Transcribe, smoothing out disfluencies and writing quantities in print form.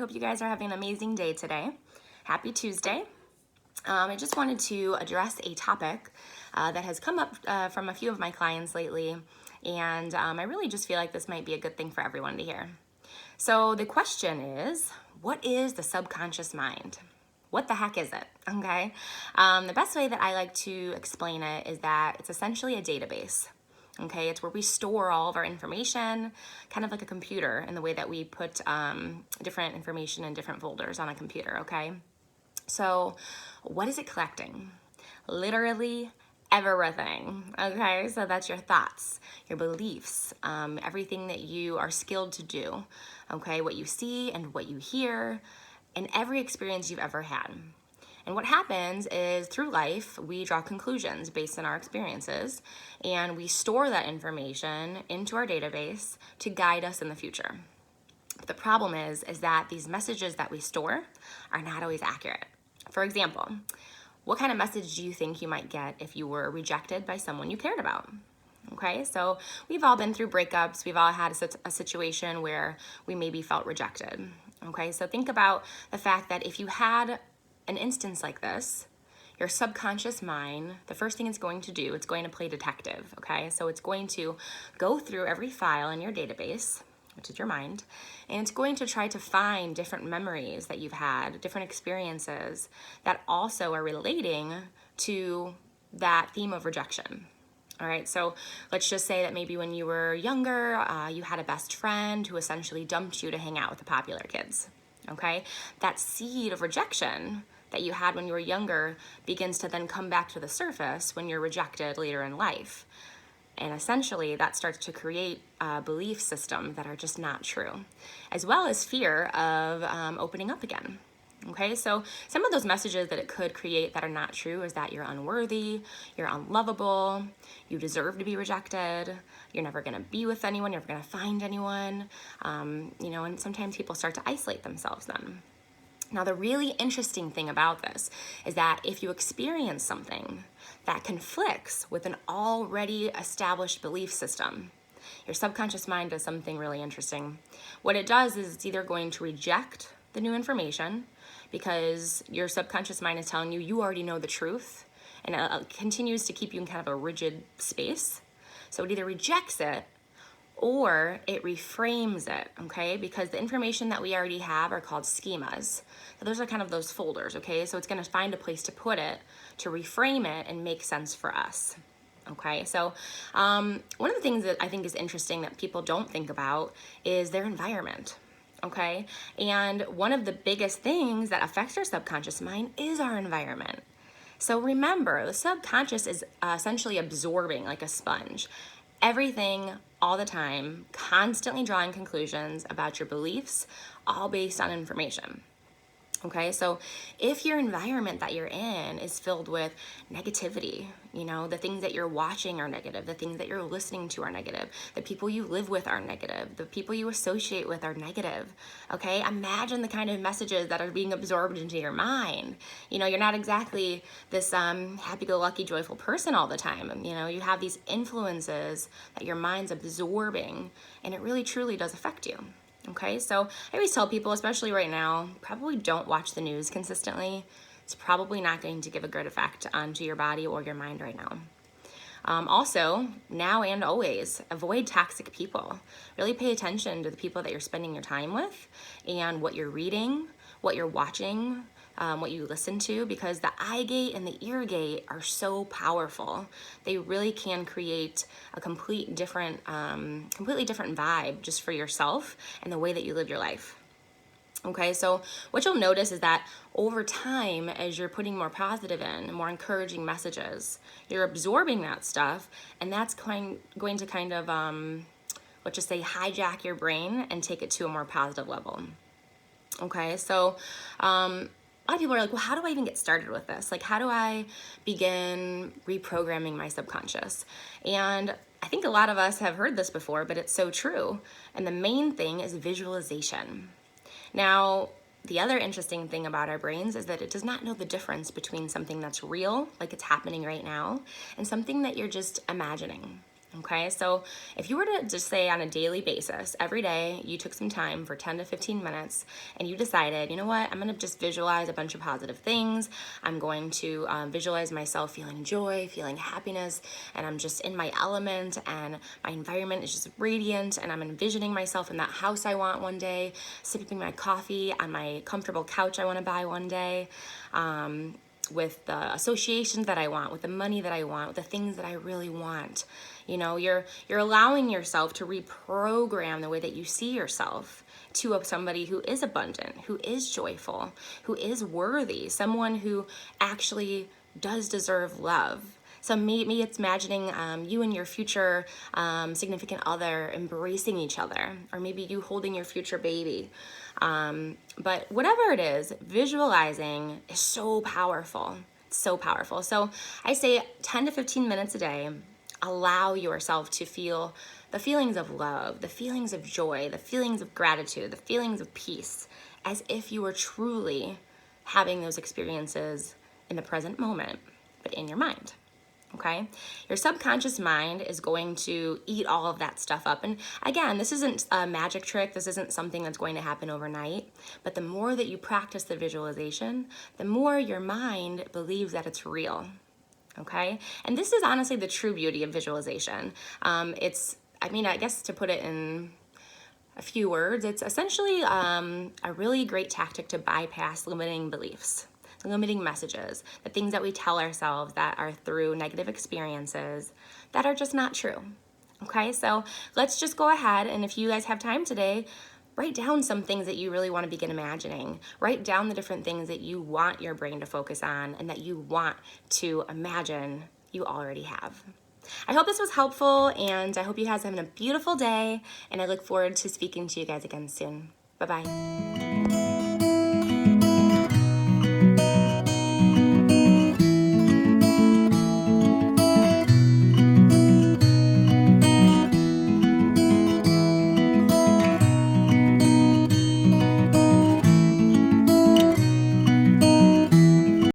hope you guys are having an amazing day today. Happy Tuesday. I just wanted to address a topic that has come up from a few of my clients lately, and I really just feel like this might be a good thing for everyone to hear. So the question is, what is the subconscious mind? What the heck is it? Okay. The best way that I like to explain it is that it's essentially a database. Okay, it's where we store all of our information, kind of like a computer in the way that we put different information in different folders on a computer, okay? So what is it collecting? Literally everything, okay? So that's your thoughts, your beliefs, everything that you are skilled to do, okay? What you see and what you hear, and every experience you've ever had. And what happens is through life, we draw conclusions based on our experiences, and we store that information into our database to guide us in the future. But the problem is that these messages that we store are not always accurate. For example, what kind of message do you think you might get if you were rejected by someone you cared about? Okay, so we've all been through breakups. We've all had a situation where we maybe felt rejected. Okay, so think about the fact that if you had an instance like this, your subconscious mind, the first thing it's going to do, it's going to play detective, okay? So it's going to go through every file in your database, which is your mind, and it's going to try to find different memories that you've had, different experiences that also are relating to that theme of rejection. All right, so let's just say that maybe when you were younger, you had a best friend who essentially dumped you to hang out with the popular kids, okay? That seed of rejection that you had when you were younger begins to then come back to the surface when you're rejected later in life. And essentially that starts to create a belief system that are just not true, as well as fear of opening up again. Okay, so some of those messages that it could create that are not true is that you're unworthy, you're unlovable, you deserve to be rejected, you're never gonna be with anyone, you're never gonna find anyone, and sometimes people start to isolate themselves then. Now, the really interesting thing about this is that if you experience something that conflicts with an already established belief system, your subconscious mind does something really interesting. What it does is it's either going to reject the new information because your subconscious mind is telling you already know the truth, and it continues to keep you in kind of a rigid space. So it either rejects it or it reframes it, okay? Because the information that we already have are called schemas. So those are kind of those folders, okay? So it's gonna find a place to put it, to reframe it and make sense for us, okay? So one of the things that I think is interesting that people don't think about is their environment, okay? And one of the biggest things that affects our subconscious mind is our environment. So remember, the subconscious is essentially absorbing like a sponge everything all the time, constantly drawing conclusions about your beliefs, all based on information. Okay, so if your environment that you're in is filled with negativity, the things that you're watching are negative, the things that you're listening to are negative, the people you live with are negative, the people you associate with are negative, okay? Imagine the kind of messages that are being absorbed into your mind. You're not exactly this happy-go-lucky, joyful person all the time. You have these influences that your mind's absorbing, and it really, truly does affect you. Okay, so I always tell people, especially right now, probably don't watch the news consistently. It's probably not going to give a good effect onto your body or your mind right now. Also, now and always, avoid toxic people. Really pay attention to the people that you're spending your time with and what you're reading, what you're watching, what you listen to, because the eye gate and the ear gate are so powerful. They really can create a completely different vibe just for yourself and the way that you live your life. Okay, so what you'll notice is that over time, as you're putting more positive in, more encouraging messages, you're absorbing that stuff, and that's going to kind of, let's just say, hijack your brain and take it to a more positive level. Okay, so a lot of people are like, well, how do I even get started with this? Like, how do I begin reprogramming my subconscious? And I think a lot of us have heard this before, but it's so true. And the main thing is visualization. Now, the other interesting thing about our brains is that it does not know the difference between something that's real, like it's happening right now, and something that you're just imagining. Okay, so if you were to just say on a daily basis, every day you took some time for 10 to 15 minutes and you decided, you know what, I'm gonna just visualize a bunch of positive things. I'm going to visualize myself feeling joy, feeling happiness, and I'm just in my element and my environment is just radiant, and I'm envisioning myself in that house I want one day, sipping my coffee on my comfortable couch I wanna buy one day. With the associations that I want, with the money that I want, with the things that I really want. You know, you're allowing yourself to reprogram the way that you see yourself to somebody who is abundant, who is joyful, who is worthy, someone who actually does deserve love. So maybe it's imagining you and your future significant other embracing each other, or maybe you holding your future baby. But whatever it is, visualizing is so powerful. It's so powerful. So I say 10 to 15 minutes a day, allow yourself to feel the feelings of love, the feelings of joy, the feelings of gratitude, the feelings of peace, as if you were truly having those experiences in the present moment, but in your mind. Okay, your subconscious mind is going to eat all of that stuff up. And again, this isn't a magic trick. This isn't something that's going to happen overnight. But the more that you practice the visualization, the more your mind believes that it's real. Okay, and this is honestly the true beauty of visualization. I guess to put it in a few words, it's essentially a really great tactic to bypass limiting beliefs, limiting messages, the things that we tell ourselves that are through negative experiences that are just not true. Okay, so let's just go ahead, and if you guys have time today, write down some things that you really want to begin imagining. Write down the different things that you want your brain to focus on and that you want to imagine you already have. I hope this was helpful, and I hope you guys are having a beautiful day, and I look forward to speaking to you guys again soon. Bye-bye.